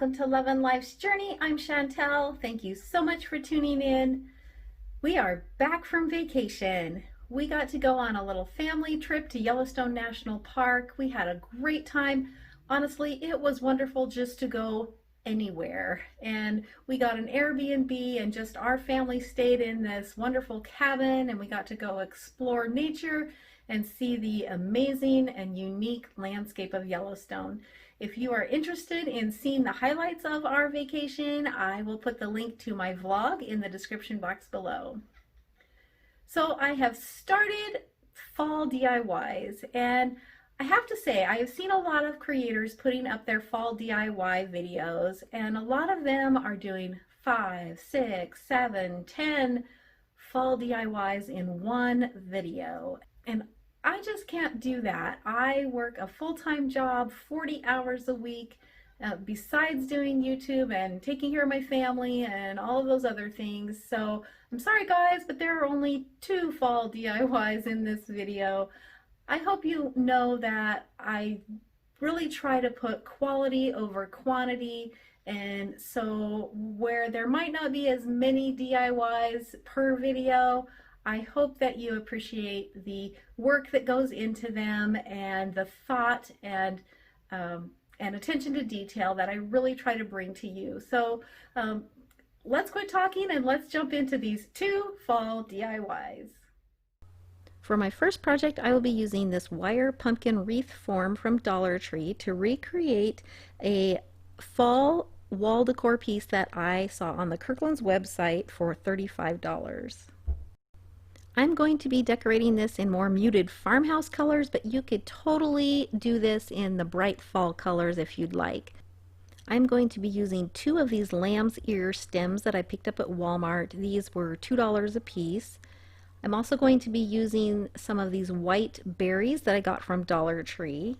Welcome to Lovin' Life's Journey. I'm Chantel. Thank you so much for tuning in. We are back from vacation. We got to go on a little family trip to Yellowstone National Park. We had a great time. Honestly, it was wonderful just to go anywhere. And we got an Airbnb and just our family stayed in this wonderful cabin and we got to go explore nature and see the amazing and unique landscape of Yellowstone. If you are interested in seeing the highlights of our vacation, I will put the link to my vlog in the description box below. So I have started fall DIYs, and I have to say I have seen a lot of creators putting up their fall DIY videos, and a lot of them are doing 5, 6, 7, 10 fall DIYs in one video. And I just can't do that. I work a full-time job, 40 hours a week, besides doing YouTube and taking care of my family and all of those other things. So I'm sorry guys, but there are only 2 fall DIYs in this video. I hope you know that I really try to put quality over quantity, and so where there might not be as many DIYs per video, I hope that you appreciate the work that goes into them and the thought and attention to detail that I really try to bring to you. So let's quit talking and let's jump into these 2 fall DIYs. For my first project, I will be using this wire pumpkin wreath form from Dollar Tree to recreate a fall wall decor piece that I saw on the Kirkland's website for $35. I'm going to be decorating this in more muted farmhouse colors, but you could totally do this in the bright fall colors if you'd like. I'm going to be using 2 of these lamb's ear stems that I picked up at Walmart. These were $2 a piece. I'm also going to be using some of these white berries that I got from Dollar Tree,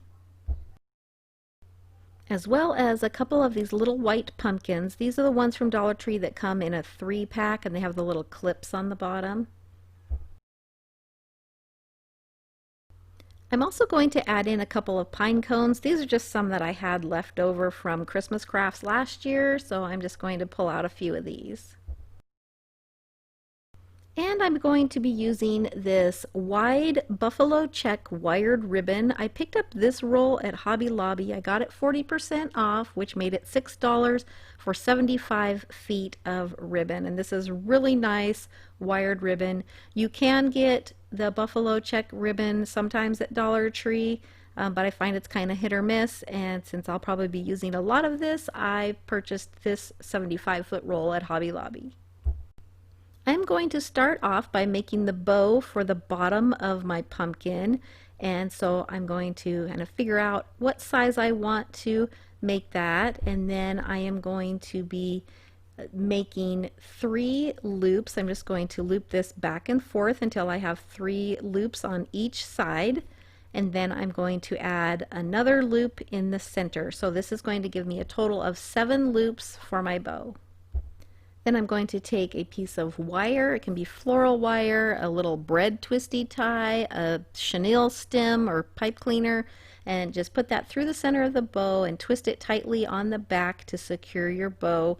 as well as a couple of these little white pumpkins. These are the ones from Dollar Tree that come in a 3-pack and they have the little clips on the bottom. I'm also going to add in a couple of pine cones. These are just some that I had left over from Christmas crafts last year, so I'm just going to pull out a few of these. And I'm going to be using this wide buffalo check wired ribbon. I picked up this roll at Hobby Lobby. I got it 40% off, which made it $6 for 75 feet of ribbon. And this is really nice wired ribbon. You can get the buffalo check ribbon sometimes at Dollar Tree, but I find it's kind of hit or miss. And since I'll probably be using a lot of this, I purchased this 75-foot roll at Hobby Lobby. I'm going to start off by making the bow for the bottom of my pumpkin, and so I'm going to kind of figure out what size I want to make that, and then I am going to be making 3 loops. I'm just going to loop this back and forth until I have 3 loops on each side, and then I'm going to add another loop in the center. So this is going to give me a total of 7 loops for my bow. Then I'm going to take a piece of wire. It can be floral wire, a little bread twisty tie, a chenille stem or pipe cleaner, and just put that through the center of the bow and twist it tightly on the back to secure your bow.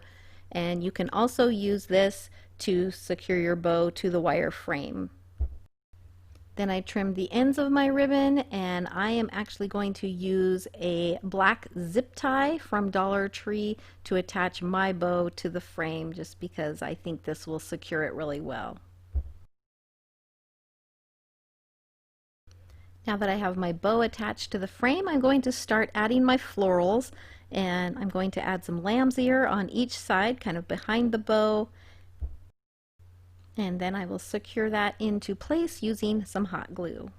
And you can also use this to secure your bow to the wire frame. Then I trimmed the ends of my ribbon, and I am actually going to use a black zip tie from Dollar Tree to attach my bow to the frame, just because I think this will secure it really well. Now that I have my bow attached to the frame, I'm going to start adding my florals, and I'm going to add some lamb's ear on each side, kind of behind the bow. And then I will secure that into place using some hot glue.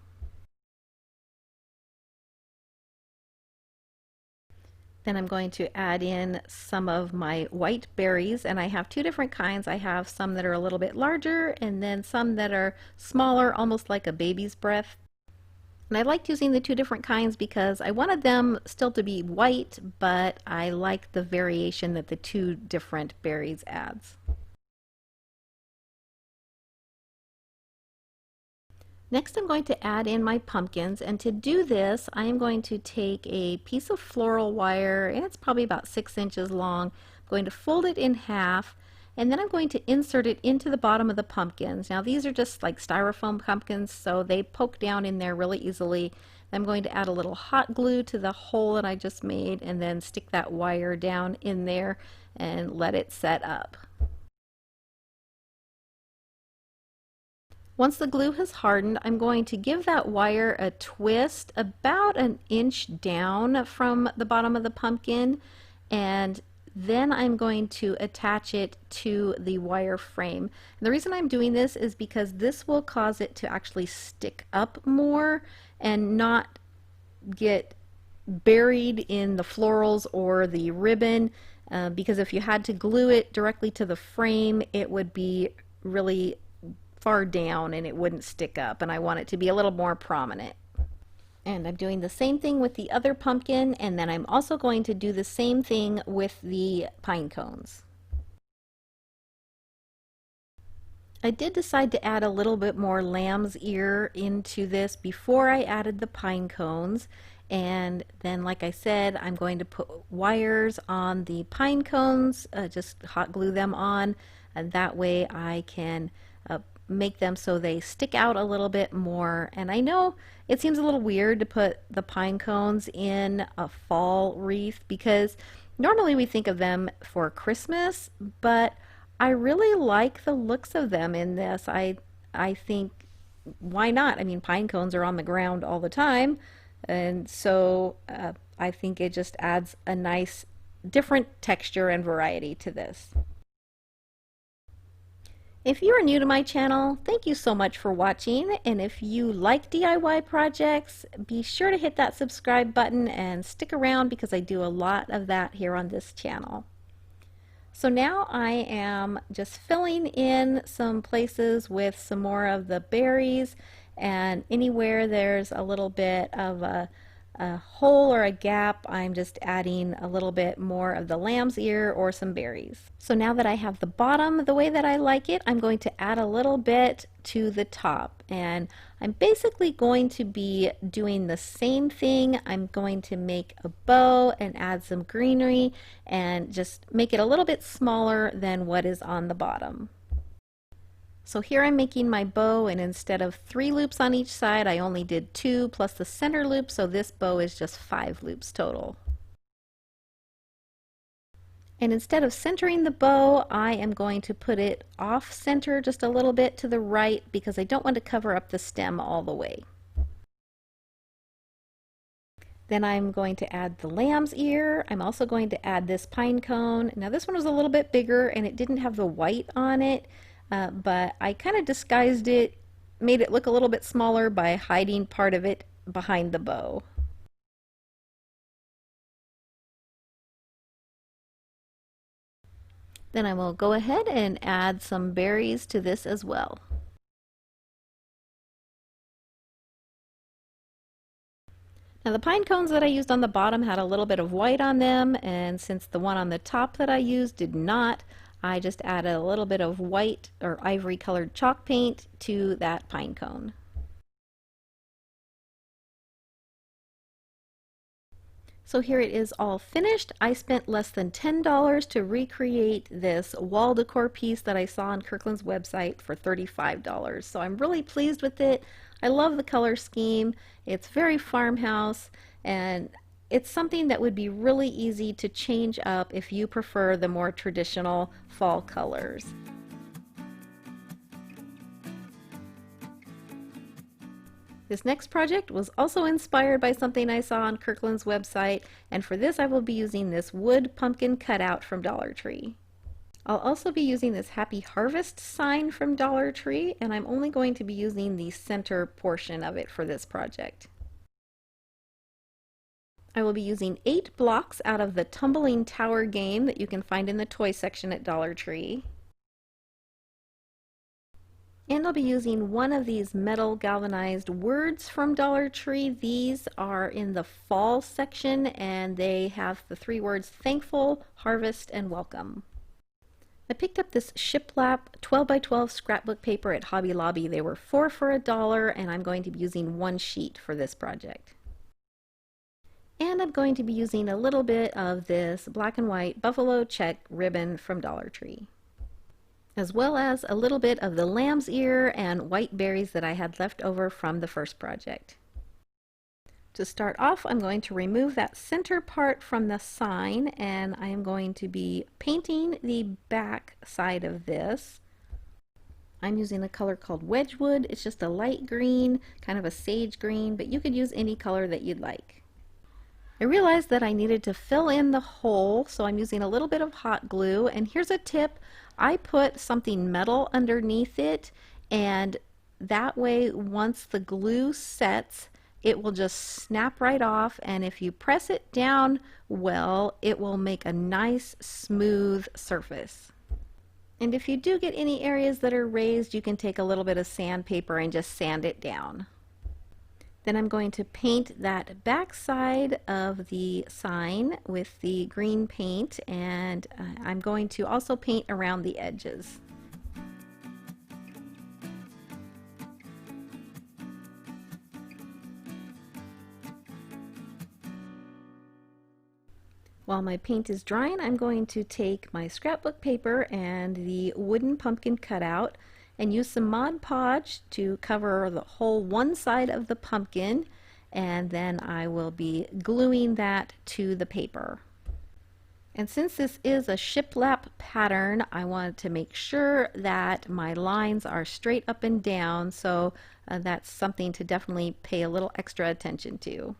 Then I'm going to add in some of my white berries, and I have 2 different kinds. I have some that are a little bit larger and then some that are smaller, almost like a baby's breath. And I liked using the 2 different kinds because I wanted them still to be white, but I like the variation that the 2 different berries adds. Next, I'm going to add in my pumpkins, and to do this, I am going to take a piece of floral wire, and it's probably about 6 inches long. I'm going to fold it in half, and then I'm going to insert it into the bottom of the pumpkins. Now, these are just like styrofoam pumpkins, so they poke down in there really easily. I'm going to add a little hot glue to the hole that I just made, and then stick that wire down in there and let it set up. Once the glue has hardened, I'm going to give that wire a twist about an inch down from the bottom of the pumpkin, and then I'm going to attach it to the wire frame. And the reason I'm doing this is because this will cause it to actually stick up more and not get buried in the florals or the ribbon, because if you had to glue it directly to the frame, it would be really far down and it wouldn't stick up, and I want it to be a little more prominent. And I'm doing the same thing with the other pumpkin, and then I'm also going to do the same thing with the pine cones. I did decide to add a little bit more lamb's ear into this before I added the pine cones, and then, like I said, I'm going to put wires on the pine cones, just hot glue them on, and that way I can make them so they stick out a little bit more. And I know it seems a little weird to put the pine cones in a fall wreath, because normally we think of them for Christmas, but I really like the looks of them in this. I think, why not? I mean, pine cones are on the ground all the time, and so I think it just adds a nice different texture and variety to this. If you are new to my channel, thank you so much for watching, and if you like DIY projects, be sure to hit that subscribe button and stick around, because I do a lot of that here on this channel. So now I am just filling in some places with some more of the berries, and anywhere there's a little bit of a hole or a gap, I'm just adding a little bit more of the lamb's ear or some berries. So now that I have the bottom the way that I like it, I'm going to add a little bit to the top, and I'm basically going to be doing the same thing. I'm going to make a bow and add some greenery and just make it a little bit smaller than what is on the bottom. So here I'm making my bow, and instead of 3 loops on each side, I only did 2 plus the center loop, so this bow is just 5 loops total. And instead of centering the bow, I am going to put it off center just a little bit to the right, because I don't want to cover up the stem all the way. Then I'm going to add the lamb's ear. I'm also going to add this pine cone. Now this one was a little bit bigger and it didn't have the white on it. But I kind of disguised it, made it look a little bit smaller by hiding part of it behind the bow. Then I will go ahead and add some berries to this as well. Now the pine cones that I used on the bottom had a little bit of white on them, and since the one on the top that I used did not, I just added a little bit of white or ivory colored chalk paint to that pine cone. So here it is all finished. I spent less than $10 to recreate this wall decor piece that I saw on Kirkland's website for $35. So I'm really pleased with it. I love the color scheme. It's very farmhouse, and it's something that would be really easy to change up if you prefer the more traditional fall colors. This next project was also inspired by something I saw on Kirkland's website, and for this I will be using this wood pumpkin cutout from Dollar Tree. I'll also be using this Happy Harvest sign from Dollar Tree, and I'm only going to be using the center portion of it for this project. I will be using 8 blocks out of the Tumbling Tower game that you can find in the toy section at Dollar Tree. And I'll be using one of these metal galvanized words from Dollar Tree. These are in the fall section, and they have the 3 words thankful, harvest, and welcome. I picked up this shiplap 12 by 12 scrapbook paper at Hobby Lobby. They were 4 for $1, and I'm going to be using 1 sheet for this project. And I'm going to be using a little bit of this black and white buffalo check ribbon from Dollar Tree, as well as a little bit of the lamb's ear and white berries that I had left over from the first project. To start off, I'm going to remove that center part from the sign, and I am going to be painting the back side of this. I'm using a color called Wedgwood. It's just a light green, kind of a sage green, but you could use any color that you'd like. I realized that I needed to fill in the hole, so I'm using a little bit of hot glue, and here's a tip. I put something metal underneath it, and that way once the glue sets, it will just snap right off, and if you press it down well, it will make a nice smooth surface. And if you do get any areas that are raised, you can take a little bit of sandpaper and just sand it down. Then I'm going to paint that back side of the sign with the green paint, and I'm going to also paint around the edges. While my paint is drying, I'm going to take my scrapbook paper and the wooden pumpkin cutout and use some Mod Podge to cover the whole one side of the pumpkin, and then I will be gluing that to the paper. And since this is a shiplap pattern, I wanted to make sure that my lines are straight up and down, so that's something to definitely pay a little extra attention to.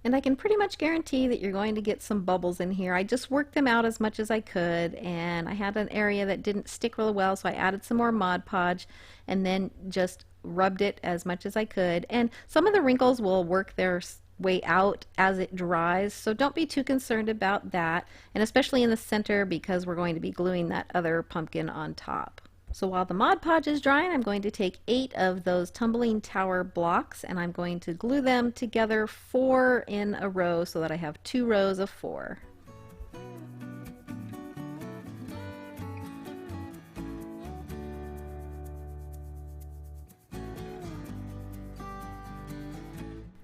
And I can pretty much guarantee that you're going to get some bubbles in here. I just worked them out as much as I could, and I had an area that didn't stick really well, so I added some more Mod Podge and then just rubbed it as much as I could. And some of the wrinkles will work their way out as it dries, so don't be too concerned about that, and especially in the center because we're going to be gluing that other pumpkin on top. So while the Mod Podge is drying, I'm going to take 8 of those tumbling tower blocks, and I'm going to glue them together 4 in a row so that I have 2 rows of 4.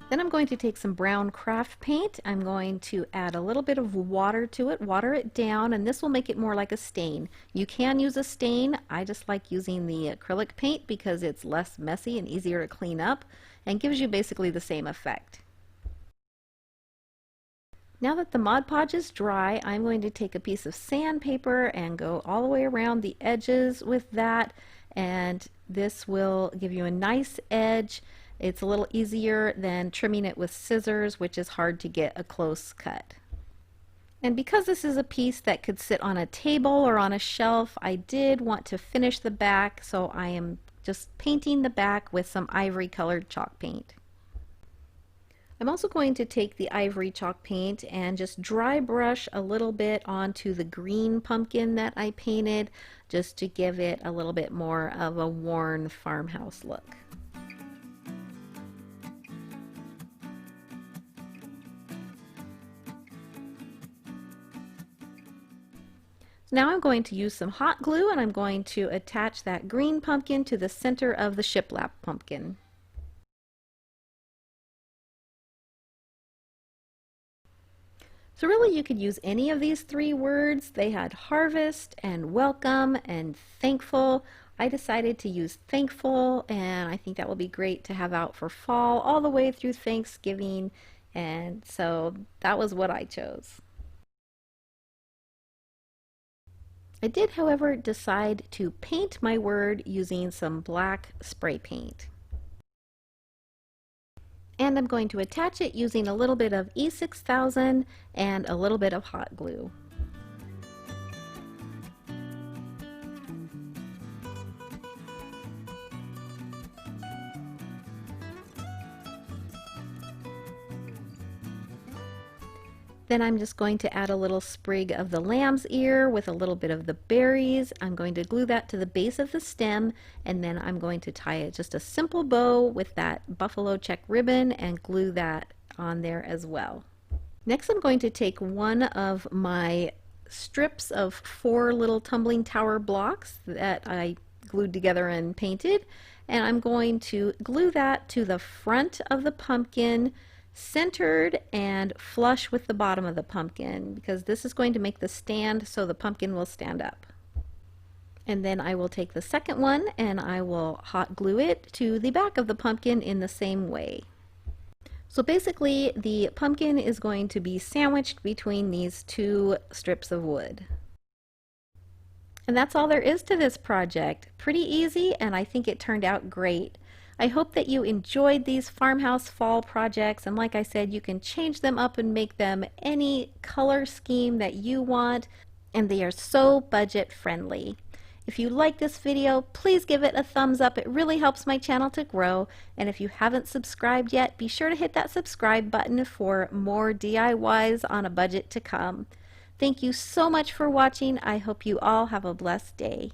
Then I'm going to take some brown craft paint. I'm going to add a little bit of water to it, water it down, and this will make it more like a stain. You can use a stain. I just like using the acrylic paint because it's less messy and easier to clean up and gives you basically the same effect. Now that the Mod Podge is dry, I'm going to take a piece of sandpaper and go all the way around the edges with that, and this will give you a nice edge. It's a little easier than trimming it with scissors, which is hard to get a close cut. And because this is a piece that could sit on a table or on a shelf, I did want to finish the back, so I am just painting the back with some ivory colored chalk paint. I'm also going to take the ivory chalk paint and just dry brush a little bit onto the green pumpkin that I painted, just to give it a little bit more of a worn farmhouse look. Now I'm going to use some hot glue, and I'm going to attach that green pumpkin to the center of the shiplap pumpkin. So really you could use any of these 3 words. They had harvest and welcome and thankful. I decided to use thankful, and I think that will be great to have out for fall all the way through Thanksgiving, and so that was what I chose. I did, however, decide to paint my word using some black spray paint. And I'm going to attach it using a little bit of E6000 and a little bit of hot glue. Then I'm just going to add a little sprig of the lamb's ear with a little bit of the berries. I'm going to glue that to the base of the stem, and then I'm going to tie it just a simple bow with that buffalo check ribbon and glue that on there as well. Next, I'm going to take one of my strips of 4 little tumbling tower blocks that I glued together and painted, and I'm going to glue that to the front of the pumpkin, centered and flush with the bottom of the pumpkin, because this is going to make the stand so the pumpkin will stand up. And then I will take the second one and I will hot glue it to the back of the pumpkin in the same way. So basically the pumpkin is going to be sandwiched between these 2 strips of wood. And that's all there is to this project. Pretty easy, and I think it turned out great. I hope that you enjoyed these farmhouse fall projects, and like I said, you can change them up and make them any color scheme that you want, and they are so budget friendly. If you like this video, please give it a thumbs up. It really helps my channel to grow. And if you haven't subscribed yet, be sure to hit that subscribe button for more DIYs on a budget to come. Thank you so much for watching. I hope you all have a blessed day.